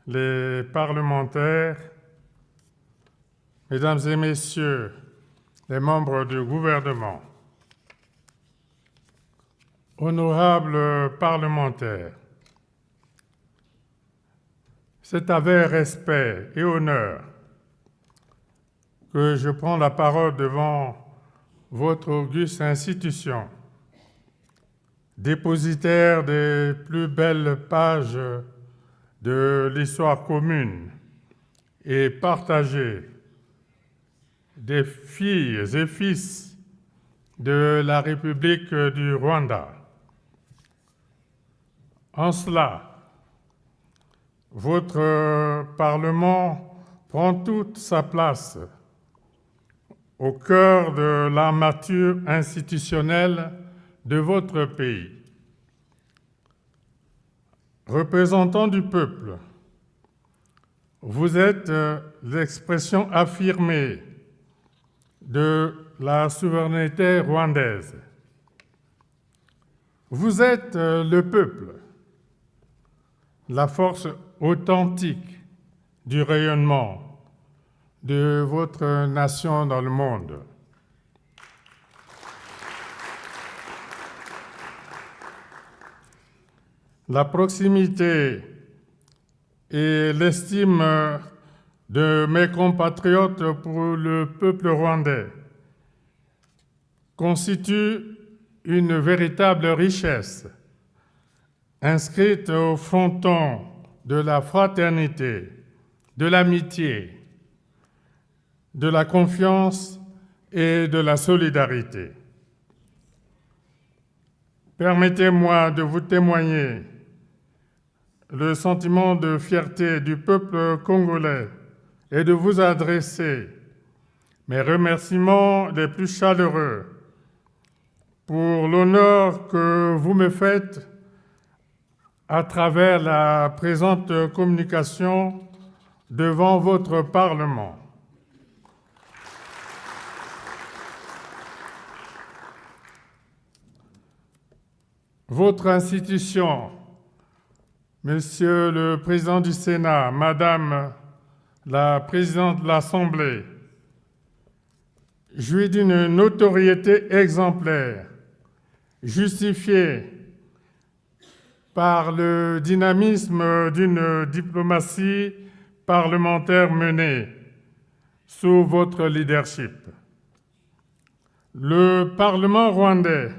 les parlementaires, Mesdames et Messieurs les membres du gouvernement, honorables parlementaires, c'est avec respect et honneur que je prends la parole devant votre auguste institution, dépositaire des plus belles pages de l'histoire commune et partagée des filles et fils de la République du Rwanda. En cela, votre Parlement prend toute sa place au cœur de l'armature institutionnelle de votre pays. Représentant du peuple, vous êtes l'expression affirmée de la souveraineté rwandaise. Vous êtes le peuple, la force authentique du rayonnement de votre nation dans le monde. La proximité et l'estime de mes compatriotes pour le peuple rwandais constituent une véritable richesse inscrite au fronton de la fraternité, de l'amitié, de la confiance et de la solidarité. Permettez-moi de vous témoigner le sentiment de fierté du peuple congolais et de vous adresser mes remerciements les plus chaleureux pour l'honneur que vous me faites à travers la présente communication devant votre Parlement. Votre institution, Monsieur le Président du Sénat, Madame la Présidente de l'Assemblée, jouit d'une notoriété exemplaire, justifiée par le dynamisme d'une diplomatie parlementaire menée sous votre leadership. Le Parlement rwandais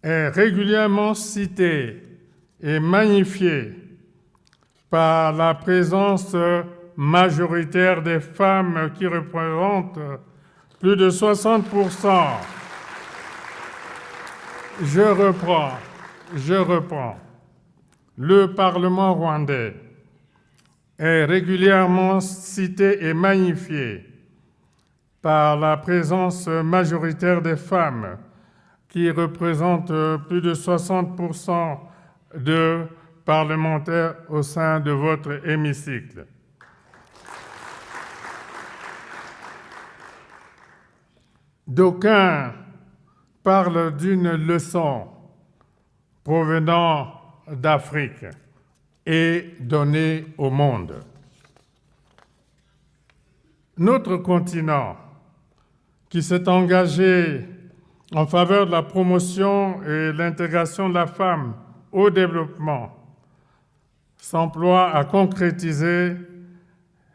est régulièrement cité et magnifié par la présence majoritaire des femmes qui représentent plus de 60%. Je reprends. Le Parlement rwandais est régulièrement cité et magnifié par la présence majoritaire des femmes qui représentent plus de 60% de parlementaires au sein de votre hémicycle. D'aucuns parlent d'une leçon provenant d'Afrique et donnée au monde. Notre continent, qui s'est engagé en faveur de la promotion et l'intégration de la femme au développement, s'emploie à concrétiser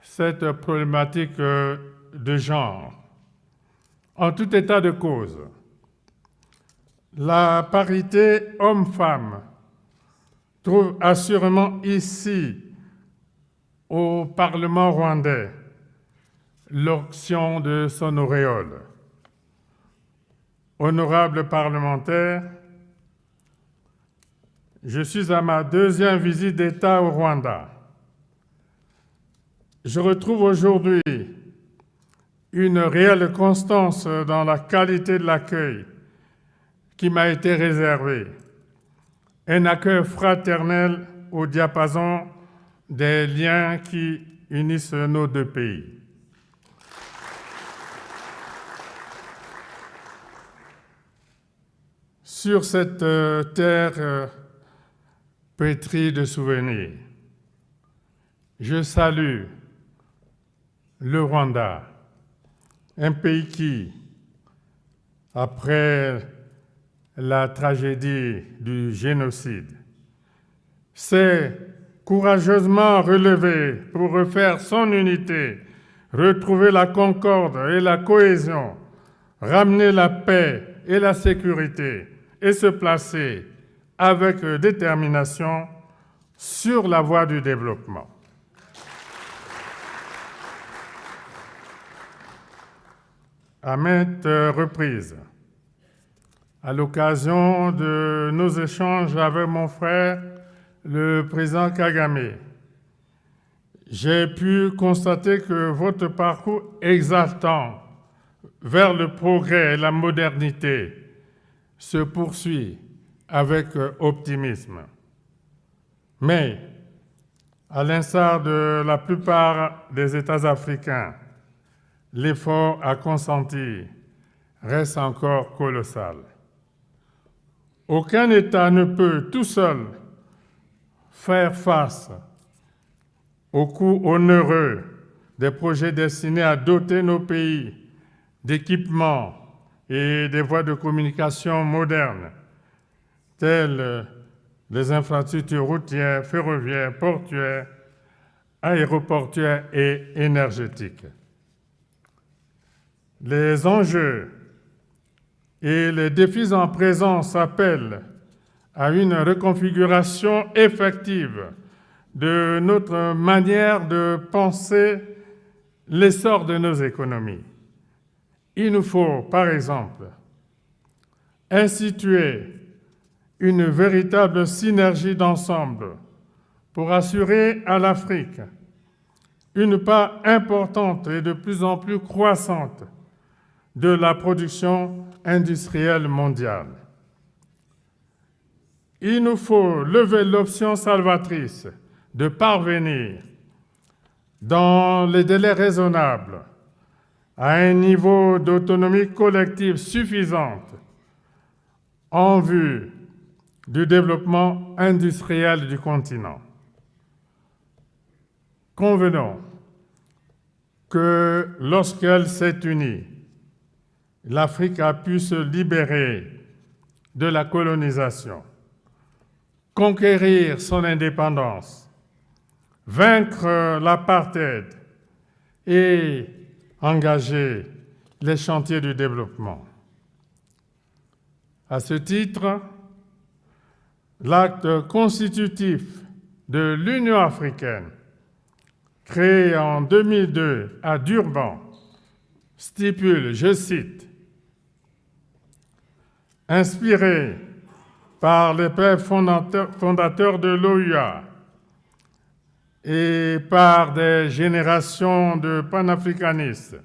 cette problématique de genre. En tout état de cause, la parité homme-femme trouve assurément ici, au Parlement rwandais, l'onction de son auréole. Honorables parlementaires, je suis à ma deuxième visite d'État au Rwanda. Je retrouve aujourd'hui une réelle constance dans la qualité de l'accueil qui m'a été réservé, un accueil fraternel au diapason des liens qui unissent nos deux pays. Sur cette terre pétrie de souvenirs, je salue le Rwanda, un pays qui, après la tragédie du génocide, s'est courageusement relevé pour refaire son unité, retrouver la concorde et la cohésion, ramener la paix et la sécurité et se placer avec détermination sur la voie du développement. À maintes reprises, à l'occasion de nos échanges avec mon frère, le président Kagame, j'ai pu constater que votre parcours exaltant vers le progrès et la modernité se poursuit avec optimisme. Mais, à l'instar de la plupart des États africains, l'effort à consentir reste encore colossal. Aucun État ne peut tout seul faire face au coût onéreux des projets destinés à doter nos pays d'équipements et des voies de communication modernes, telles les infrastructures routières, ferroviaires, portuaires, aéroportuaires et énergétiques. Les enjeux et les défis en présence appellent à une reconfiguration effective de notre manière de penser l'essor de nos économies. Il nous faut, par exemple, instituer une véritable synergie d'ensemble pour assurer à l'Afrique une part importante et de plus en plus croissante de la production industrielle mondiale. Il nous faut lever l'option salvatrice de parvenir, dans les délais raisonnables, à un niveau d'autonomie collective suffisante en vue du développement industriel du continent. Convenons que lorsqu'elle s'est unie, l'Afrique a pu se libérer de la colonisation, conquérir son indépendance, vaincre l'apartheid et engager les chantiers du développement. À ce titre, l'acte constitutif de l'Union africaine, créé en 2002 à Durban, stipule, je cite, « Inspiré par les pères fondateurs de l'OUA et par des générations de panafricanistes,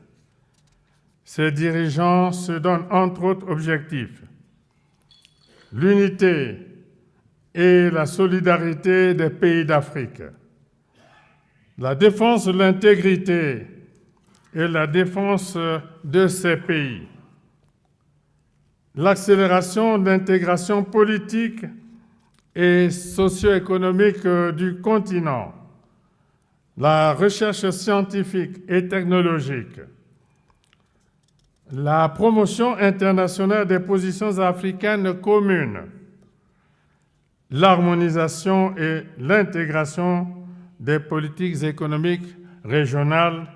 ces dirigeants se donnent entre autres objectifs l'unité et la solidarité des pays d'Afrique, la défense de l'intégrité et la défense de ces pays, l'accélération de l'intégration politique et socio-économique du continent, la recherche scientifique et technologique, la promotion internationale des positions africaines communes, l'harmonisation et l'intégration des politiques économiques régionales. »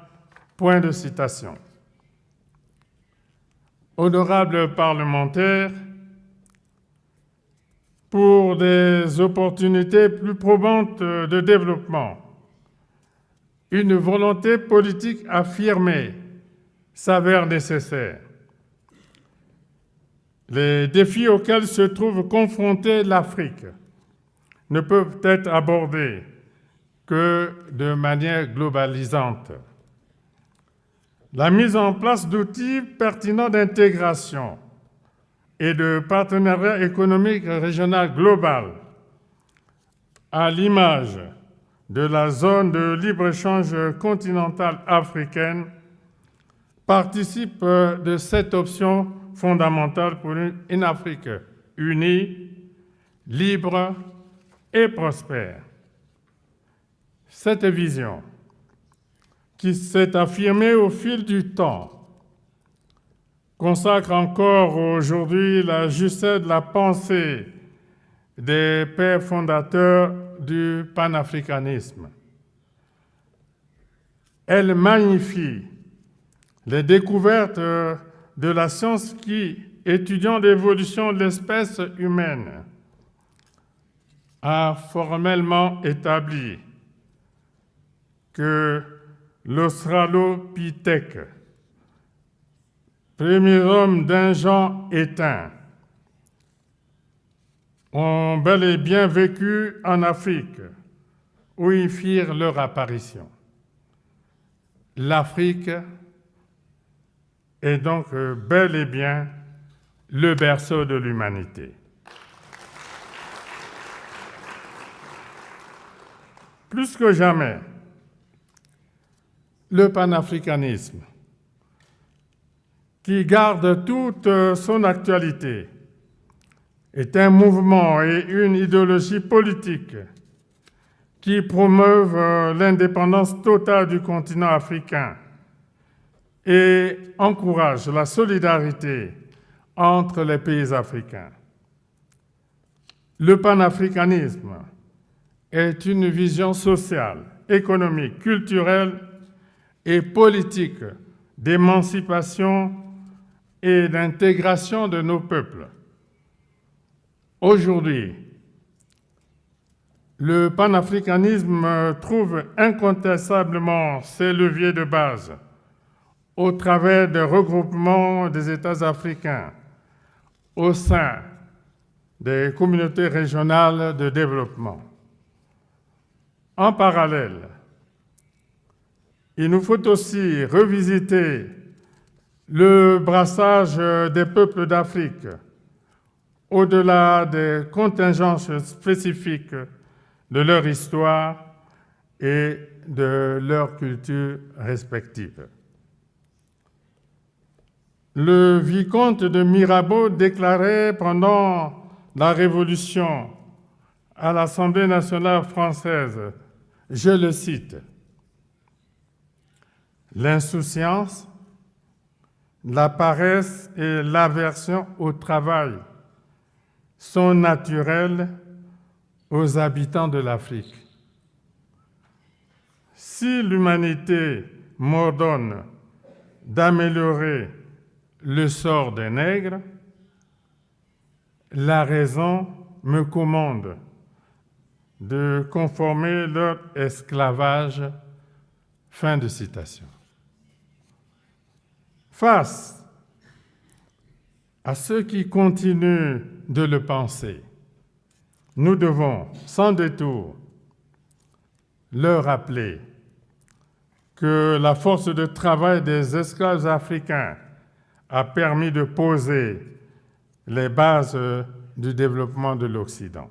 Point de citation. Honorables parlementaires, pour des opportunités plus probantes de développement, une volonté politique affirmée s'avère nécessaire. Les défis auxquels se trouve confrontée l'Afrique ne peuvent être abordés que de manière globalisante. La mise en place d'outils pertinents d'intégration et de partenariat économique régional global, à l'image de la zone de libre-échange continentale africaine, participe de cette option fondamentale pour une Afrique unie, libre et prospère. Cette vision, qui s'est affirmée au fil du temps, consacre encore aujourd'hui la justesse de la pensée des pères fondateurs du panafricanisme. Elle magnifie les découvertes de la science qui, étudiant l'évolution de l'espèce humaine, a formellement établi que l'Australopithèque, premier homme d'un genre éteint, ont bel et bien vécu en Afrique, où ils firent leur apparition. L'Afrique est donc bel et bien le berceau de l'humanité. Plus que jamais, le panafricanisme, qui garde toute son actualité, est un mouvement et une idéologie politique qui promeuvent l'indépendance totale du continent africain et encourage la solidarité entre les pays africains. Le panafricanisme est une vision sociale, économique, culturelle et politique d'émancipation et d'intégration de nos peuples. Aujourd'hui, le panafricanisme trouve incontestablement ses leviers de base au travers des regroupements des États africains au sein des communautés régionales de développement. En parallèle, il nous faut aussi revisiter le brassage des peuples d'Afrique au-delà des contingences spécifiques de leur histoire et de leur culture respective. Le vicomte de Mirabeau déclarait pendant la Révolution à l'Assemblée nationale française, je le cite, « L'insouciance, la paresse et l'aversion au travail sont naturelles aux habitants de l'Afrique. Si l'humanité m'ordonne d'améliorer le sort des nègres, la raison me commande de conformer leur esclavage. » Fin de citation. Face à ceux qui continuent de le penser, nous devons, sans détour, leur rappeler que la force de travail des esclaves africains a permis de poser les bases du développement de l'Occident.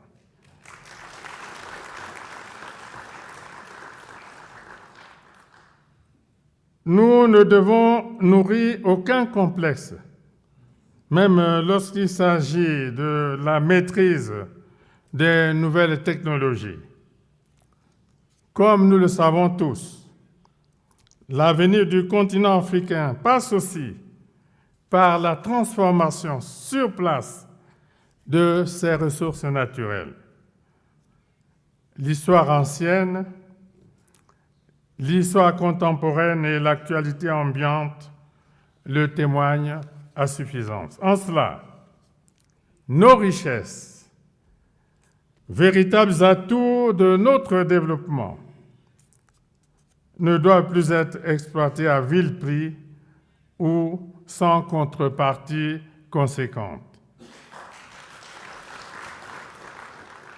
Nous ne devons nourrir aucun complexe, même lorsqu'il s'agit de la maîtrise des nouvelles technologies. Comme nous le savons tous, l'avenir du continent africain passe aussi par la transformation sur place de ses ressources naturelles. L'histoire ancienne, l'histoire contemporaine et l'actualité ambiante le témoignent à suffisance. En cela, nos richesses, véritables atouts de notre développement, ne doivent plus être exploitées à vil prix ou sans contrepartie conséquente.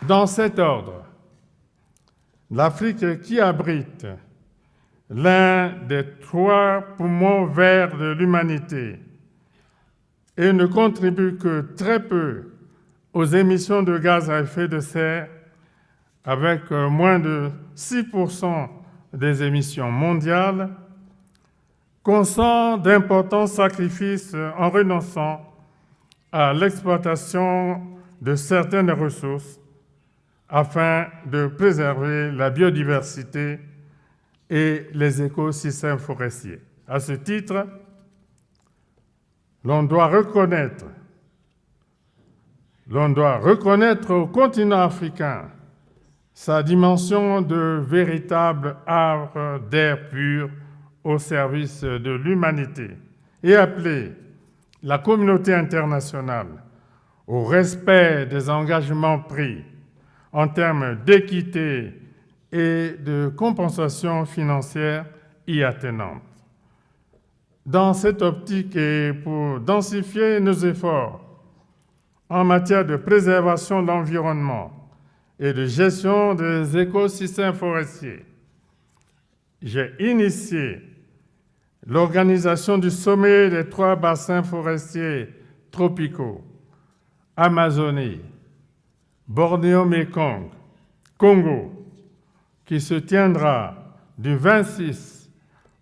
Dans cet ordre, l'Afrique, qui abrite l'un des 3 poumons verts de l'humanité et ne contribue que très peu aux émissions de gaz à effet de serre, avec moins de 6% des émissions mondiales, consent d'importants sacrifices en renonçant à l'exploitation de certaines ressources afin de préserver la biodiversité et les écosystèmes forestiers. À ce titre, l'on doit reconnaître au continent africain sa dimension de véritable arbre d'air pur au service de l'humanité et appeler la communauté internationale au respect des engagements pris en termes d'équité et de compensation financière y attenante. Dans cette optique et pour densifier nos efforts en matière de préservation de l'environnement et de gestion des écosystèmes forestiers, j'ai initié l'organisation du sommet des 3 bassins forestiers tropicaux, Amazonie, Bornéo-Mékong, Congo, qui se tiendra du 26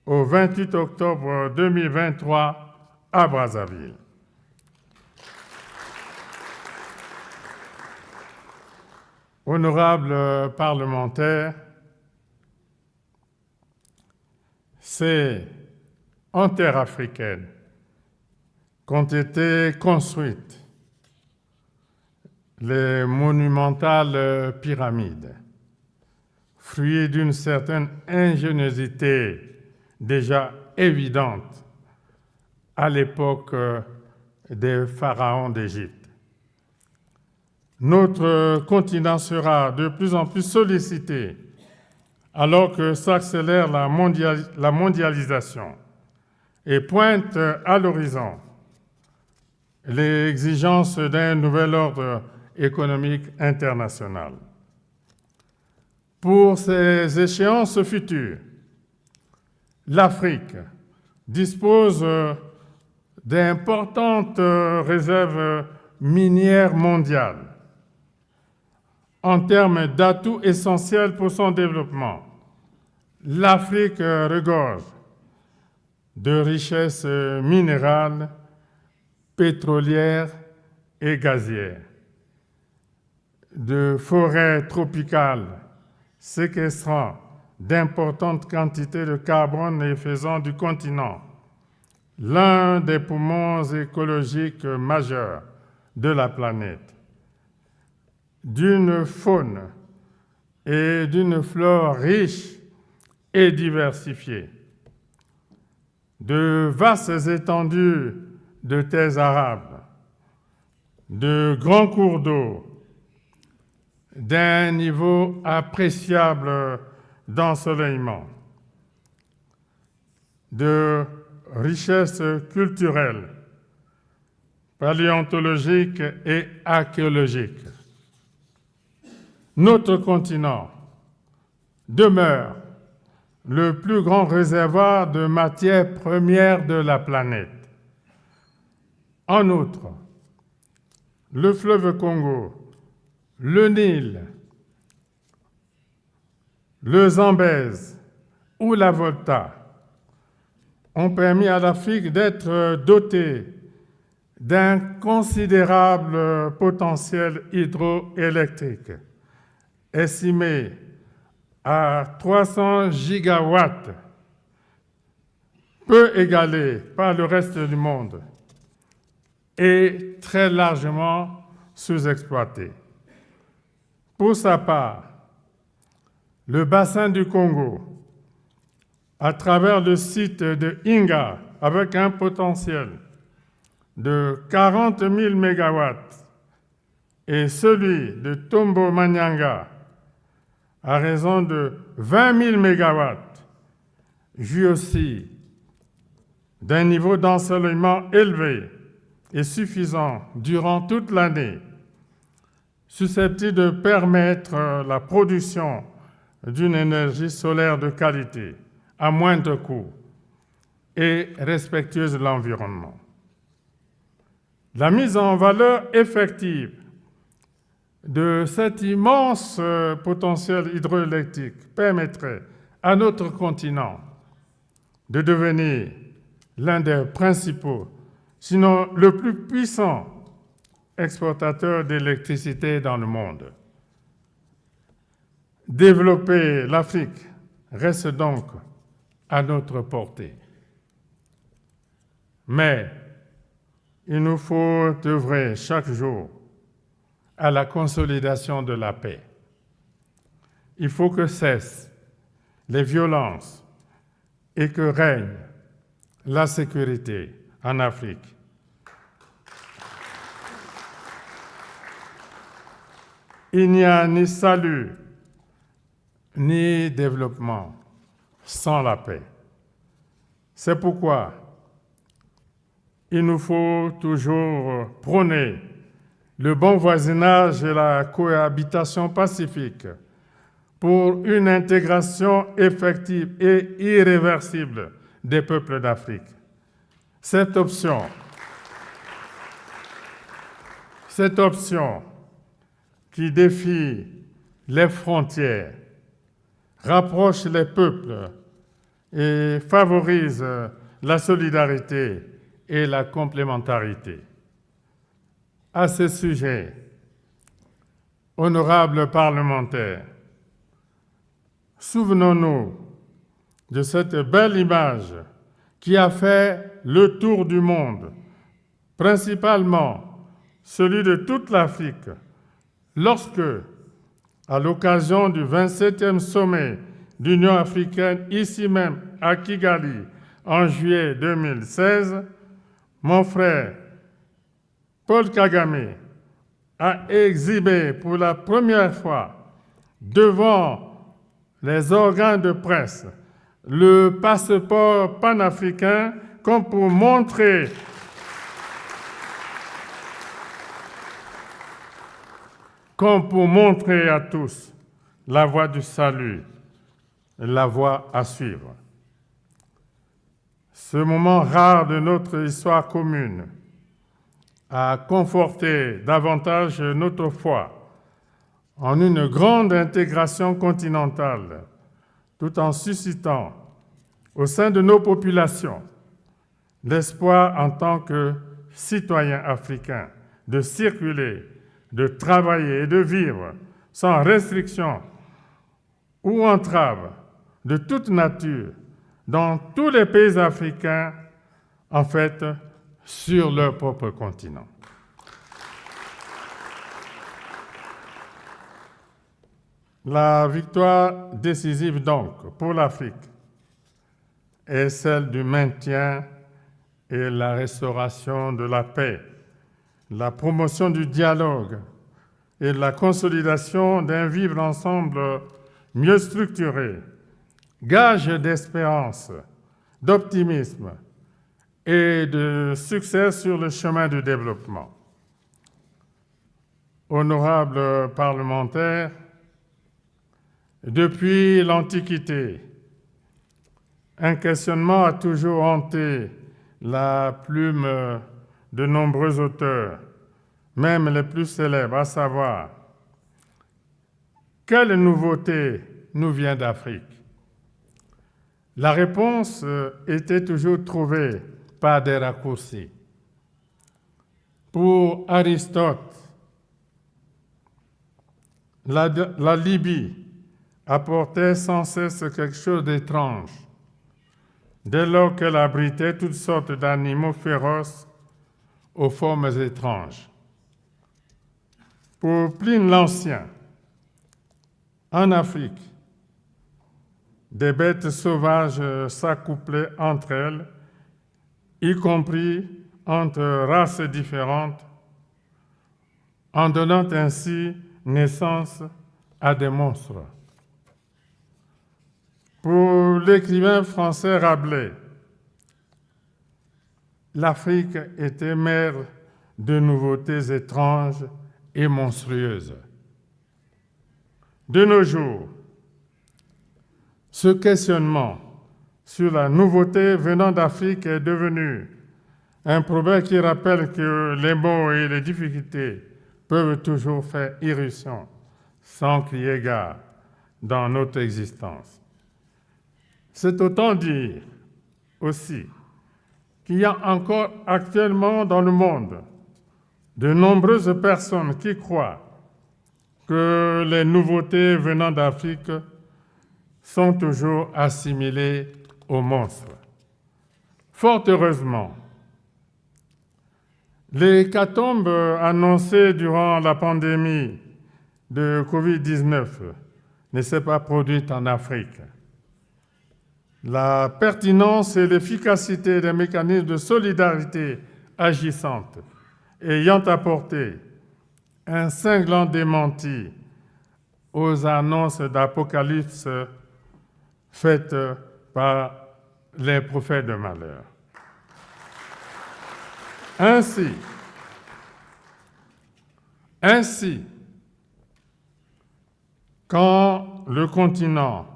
au 28 octobre 2023 à Brazzaville. Honorables parlementaires, c'est en terre africaine qu'ont été construites les monumentales pyramides, fruit d'une certaine ingéniosité déjà évidente à l'époque des pharaons d'Égypte. Notre continent sera de plus en plus sollicité alors que s'accélère la mondialisation et pointe à l'horizon l'exigence d'un nouvel ordre économique international. Pour ces échéances futures, l'Afrique dispose d'importantes réserves minières mondiales en termes d'atouts essentiels pour son développement. L'Afrique regorge de richesses minérales, pétrolières et gazières, de forêts tropicales séquestrant d'importantes quantités de carbone et faisant du continent l'un des poumons écologiques majeurs de la planète, d'une faune et d'une flore riches et diversifiées, de vastes étendues de terres arables, de grands cours d'eau, d'un niveau appréciable d'ensoleillement, de richesses culturelles, paléontologiques et archéologiques. Notre continent demeure le plus grand réservoir de matières premières de la planète. En outre, le fleuve Congo, le Nil, le Zambèze ou la Volta ont permis à l'Afrique d'être dotée d'un considérable potentiel hydroélectrique, estimé à 300 gigawatts, peu égalé par le reste du monde et très largement sous-exploité. Pour sa part, le bassin du Congo, à travers le site de Inga, avec un potentiel de 40 000 mégawatts, et celui de Tombo-Manyanga, à raison de 20 000 mégawatts, jouit aussi d'un niveau d'ensoleillement élevé et suffisant durant toute l'année, susceptible de permettre la production d'une énergie solaire de qualité, à moindre coût et respectueuse de l'environnement. La mise en valeur effective de cet immense potentiel hydroélectrique permettrait à notre continent de devenir l'un des principaux, sinon le plus puissant exportateur d'électricité dans le monde. Développer l'Afrique reste donc à notre portée. Mais il nous faut œuvrer chaque jour à la consolidation de la paix. Il faut que cessent les violences et que règne la sécurité en Afrique. Il n'y a ni salut ni développement sans la paix. C'est pourquoi il nous faut toujours prôner le bon voisinage et la cohabitation pacifique pour une intégration effective et irréversible des peuples d'Afrique. Cette option qui défie les frontières, rapproche les peuples et favorise la solidarité et la complémentarité. À ce sujet, honorables parlementaires, souvenons-nous de cette belle image qui a fait le tour du monde, principalement celui de toute l'Afrique, lorsque, à l'occasion du 27e sommet d'Union africaine, ici même à Kigali, en juillet 2016, mon frère Paul Kagame a exhibé pour la première fois devant les organes de presse le passeport panafricain comme pour montrer à tous la voie du salut, la voie à suivre. Ce moment rare de notre histoire commune a conforté davantage notre foi en une grande intégration continentale, tout en suscitant au sein de nos populations l'espoir en tant que citoyens africains de circuler, de travailler et de vivre sans restriction ou entrave de toute nature dans tous les pays africains, en fait, sur leur propre continent. La victoire décisive donc pour l'Afrique est celle du maintien et la restauration de la paix, la promotion du dialogue et la consolidation d'un vivre ensemble mieux structuré, gage d'espérance, d'optimisme et de succès sur le chemin du développement. Honorables parlementaires, depuis l'Antiquité, un questionnement a toujours hanté la plume de nombreux auteurs, même les plus célèbres, à savoir, quelle nouveauté nous vient d'Afrique? La réponse était toujours trouvée par des raccourcis. Pour Aristote, la Libye apportait sans cesse quelque chose d'étrange, dès lors qu'elle abritait toutes sortes d'animaux féroces aux formes étranges. Pour Pline l'Ancien, en Afrique, des bêtes sauvages s'accouplaient entre elles, y compris entre races différentes, en donnant ainsi naissance à des monstres. Pour l'écrivain français Rabelais, l'Afrique était mère de nouveautés étranges et monstrueuses. De nos jours, ce questionnement sur la nouveauté venant d'Afrique est devenu un proverbe qui rappelle que les maux et les difficultés peuvent toujours faire irruption sans crier gare dans notre existence. C'est autant dire aussi qu'il y a encore actuellement dans le monde de nombreuses personnes qui croient que les nouveautés venant d'Afrique sont toujours assimilées aux monstres. Fort heureusement, l'hécatombe annoncée durant la pandémie de Covid-19 ne s'est pas produite en Afrique. La pertinence et l'efficacité des mécanismes de solidarité agissantes ayant apporté un cinglant démenti aux annonces d'apocalypse faites par les prophètes de malheur. Ainsi, quand le continent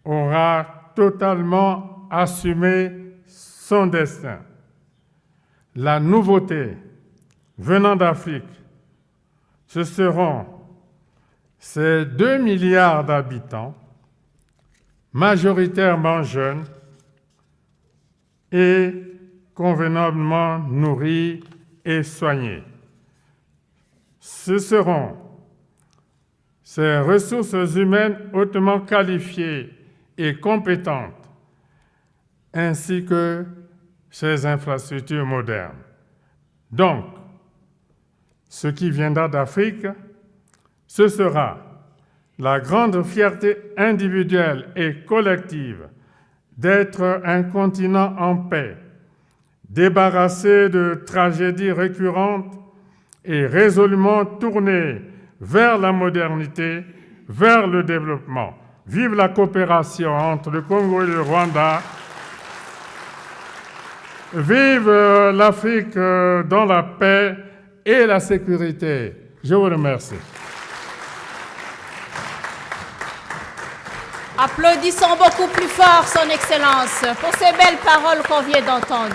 aura totalement assumé son destin, la nouveauté venant d'Afrique, ce seront ces 2 milliards d'habitants, majoritairement jeunes et convenablement nourris et soignés. Ce seront ces ressources humaines hautement qualifiées et compétentes, ainsi que ces infrastructures modernes. Donc, ce qui viendra d'Afrique, ce sera la grande fierté individuelle et collective d'être un continent en paix, débarrassé de tragédies récurrentes et résolument tourné vers la modernité, vers le développement. Vive la coopération entre le Congo et le Rwanda. Vive l'Afrique dans la paix et la sécurité. Je vous remercie. Applaudissons beaucoup plus fort Son Excellence pour ces belles paroles qu'on vient d'entendre.